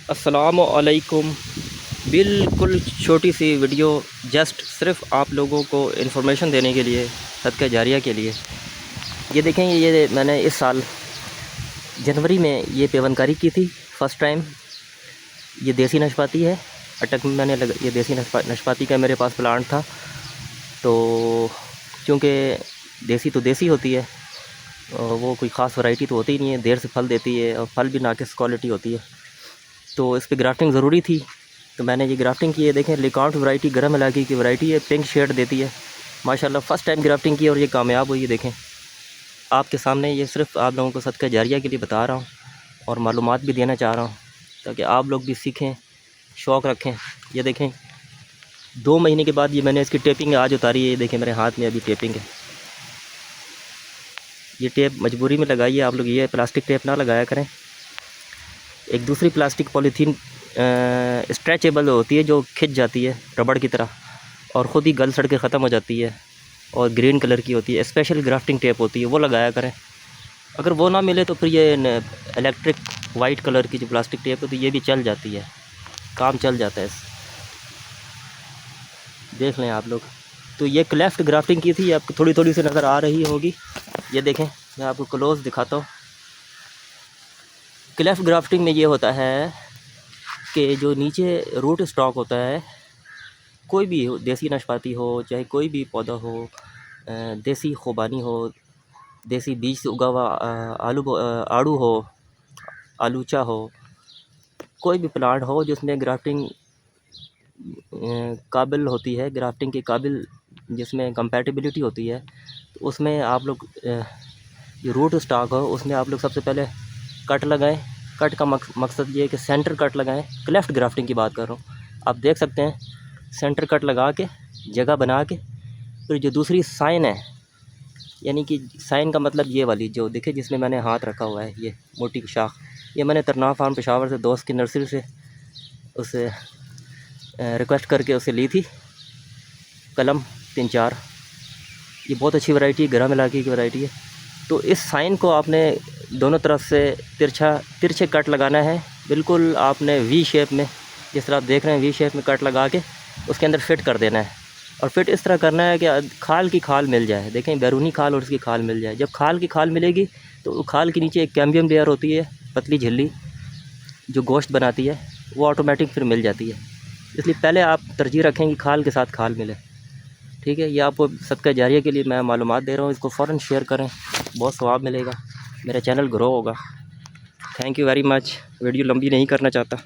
अस्सलामु अलैकुम। बिल्कुल छोटी सी वीडियो, जस्ट सिर्फ़ आप लोगों को इन्फॉर्मेशन देने के लिए, सदका जारिया के लिए। ये देखें, ये मैंने इस साल जनवरी में ये पेवनकारी की थी फ़र्स्ट टाइम। ये देसी नाशपाती है। अटक में मैंने ये देसी नाशपाती का मेरे पास प्लांट था। तो चूँकि देसी तो देसी होती है, वो कोई ख़ास वैरायटी तो होती ही नहीं है, देर से फल देती है और फल भी नाकिस क्वालिटी होती है। तो इस पर ग्राफ्टिंग ज़रूरी थी, तो मैंने ये ग्राफ्टिंग की है। देखें, लेकाउंट वैरायटी गर्म इलाके की वैरायटी है, पिंक शेड देती है माशाल्लाह। फ़र्स्ट टाइम ग्राफ्टिंग की और ये कामयाब हुई है। देखें आपके सामने, ये सिर्फ़ आप लोगों को सदका जारिया के लिए बता रहा हूँ और मालूमात भी देना चाह रहा हूँ ताकि आप लोग भी सीखें, शौक़ रखें। ये देखें, 2 महीने के बाद ये मैंने इसकी टेपिंग आज उतारी है। ये देखें मेरे हाथ में अभी टेपिंग है। ये टेप मजबूरी में लगाई है आप लोग, ये प्लास्टिक टेप ना लगाया करें। एक दूसरी प्लास्टिक पॉलीथीन स्ट्रेचेबल होती है जो खिंच जाती है रबड़ की तरह और ख़ुद ही गल सड़ के ख़त्म हो जाती है और ग्रीन कलर की होती है, स्पेशल ग्राफ्टिंग टेप होती है, वो लगाया करें। अगर वो ना मिले तो फिर ये इलेक्ट्रिक वाइट कलर की जो प्लास्टिक टेप होती है ये भी चल जाती है, काम चल जाता है। देख लें आप लोग। तो ये क्लेफ्ट ग्राफ्टिंग की थी, आपको थोड़ी थोड़ी सी नज़र आ रही होगी। ये देखें, मैं आपको क्लोज दिखाता हूँ। क्लेफ्ट ग्राफ्टिंग में ये होता है कि जो नीचे रूट स्टॉक होता है, कोई भी हो, देसी नाशपाती हो चाहे कोई भी पौधा हो, देसी खुबानी हो, देसी बीज से उगा हुआ आड़ू हो, आलूचा हो, कोई भी प्लांट हो जिसमें ग्राफ्टिंग काबिल होती है, ग्राफ्टिंग के काबिल जिसमें कंपैटिबिलिटी होती है, तो उसमें आप लोग जो रूट स्टॉक हो उसमें आप लोग सबसे पहले कट लगाएं। कट का मकसद ये है कि सेंटर कट लगाएं। क्लेफ्ट ग्राफ्टिंग की बात कर रहा हूँ। आप देख सकते हैं, सेंटर कट लगा के जगह बना के, फिर जो दूसरी साइन है, यानी कि साइन का मतलब ये वाली जो देखे जिसमें मैंने हाथ रखा हुआ है, ये मोटी शाख, ये मैंने तरनाम फार्म पेशावर से दोस्त की नर्सरी से उसे रिक्वेस्ट करके उसे ली थी, कलम 3-4। ये बहुत अच्छी वैरायटी है, गर्म इलाके की वैरायटी है। तो इस साइन को आपने दोनों तरफ से तिरछे कट लगाना है। बिल्कुल आपने वी शेप में, जिस तरह आप देख रहे हैं वी शेप में कट लगा के उसके अंदर फिट कर देना है। और फिट इस तरह करना है कि खाल की खाल मिल जाए। देखें, बैरूनी खाल और उसकी खाल मिल जाए। जब खाल की खाल मिलेगी तो खाल के नीचे एक कैम्बियम लेयर होती है, पतली झिल्ली जो गोश्त बनाती है, वो ऑटोमेटिक फिर मिल जाती है। इसलिए पहले आप तरजीह रखें कि खाल के साथ खाल मिले। ठीक है, ये आपको सदका जारिया के लिए मैं मालूमात दे रहा हूँ। इसको फ़ौरन शेयर करें, बहुत सवाब मिलेगा, मेरा चैनल ग्रो होगा। Thank you very much. Video लंबी नहीं करना चाहता।